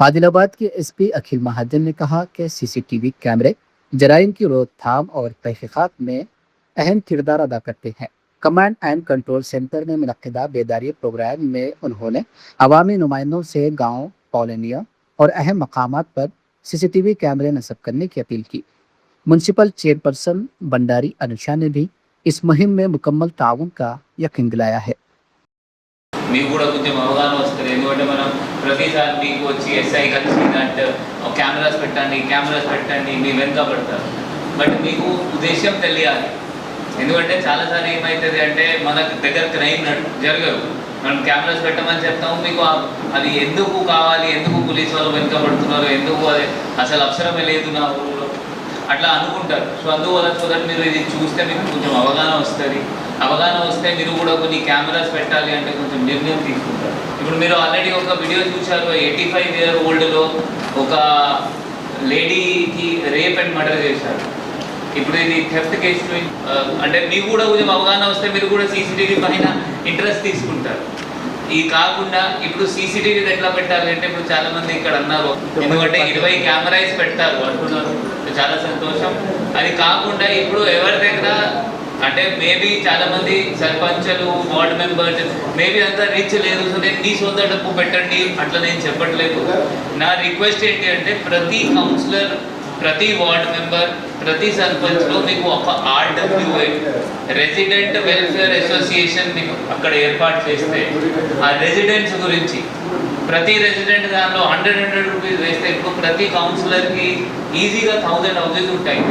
आदिलाबाद के एसपी अखिल महाजन ने कहा कि सीसीटीवी कैमरे जराइम की रोकथाम और तहकीकात में अहम किरदार अदा करते हैं। कमांड एंड कंट्रोल सेंटर में मुनक्किदा बेदारी प्रोग्राम में उन्होंने अवामी नुमाइंदों से गांव, कॉलोनियों और अहम मकामात पर सीसीटीवी कैमरे नस्ब करने की अपील की। म्यूनसिपल चेयरपर्सन भंडारी अनुषा ने भी इस मुहिम में मुकम्मल ताउन का यकीन दिलाया है। మీకు కూడా కొంచెం అవగాహన వస్తుంది. ఎందుకంటే మనం ప్రతిసారి మీకు వచ్చి ఎస్ఐ కలిసిందంటే కెమెరాస్ పెట్టండి మీ వెనుక పడతారు. బట్ మీకు ఉద్దేశం తెలియాలి. ఎందుకంటే చాలాసార్లు ఏమవుతుంది అంటే మన దగ్గర క్రైమ్ జరగదు. మనం కెమెరాస్ పెట్టమని చెప్తాము, మీకు అది ఎందుకు కావాలి, ఎందుకు పోలీసు వాళ్ళు వెనుక పడుతున్నారు, ఎందుకు అది అసలు అవసరమే లేదు నా ఊళ్ళో అట్లా అనుకుంటారు. సో అందువల్ల చూడండి, మీరు ఇది చూస్తే మీకు కొంచెం అవగాహన వస్తుంది. అవగాహన వస్తే మీరు కూడా కొన్ని కెమెరాస్ పెట్టాలి అంటే కొంచెం నిర్ణయం తీసుకుంటారు. ఇప్పుడు మీరు ఆల్రెడీ ఒక వీడియో చూశారు, 85-year-oldలో ఒక లేడీకి రేప్ అండ్ మర్డర్ చేశారు. ఇప్పుడు ఇది థెఫ్ట్ కేసు. అంటే మీకు కూడా కొంచెం అవగాహన వస్తే మీరు కూడా సీసీటీవీ పైన ఇంట్రెస్ట్ తీసుకుంటారు. ఇది కాకుండా ఇప్పుడు సీసీటీవీ ఎట్లా పెట్టాలి అంటే, ఇప్పుడు చాలా మంది ఇక్కడ అన్నారు ఎందుకంటే 20 కెమెరాస్ పెడతారు అంటున్నారు, చాలా సంతోషం. అది కాకుండా ఇప్పుడు ఎవరి దగ్గర అంటే మేబీ చాలా మంది సర్పంచులు, వార్డ్ మెంబర్స్ మేబీ అంతా రీచ్ లేదు. సో నేను మీ సొంత డబ్బు పెట్టండి అట్లా నేను చెప్పట్లేదు. నా రిక్వెస్ట్ ఏంటి అంటే, ప్రతి కౌన్సిలర్, ప్రతి వార్డ్ మెంబర్, ప్రతి సర్పంచ్లో మీకు ఒక RWA రెసిడెంట్ వెల్ఫేర్ అసోసియేషన్ మీకు అక్కడ ఏర్పాటు చేస్తే ఆ రెసిడెంట్స్ గురించి ప్రతి రెసిడెంట్ దానిలో 100 రూపీస్ వేస్తే ఇప్పుడు ప్రతి కౌన్సిలర్కి ఈజీగా 1000 హౌసెస్ ఉంటాయి.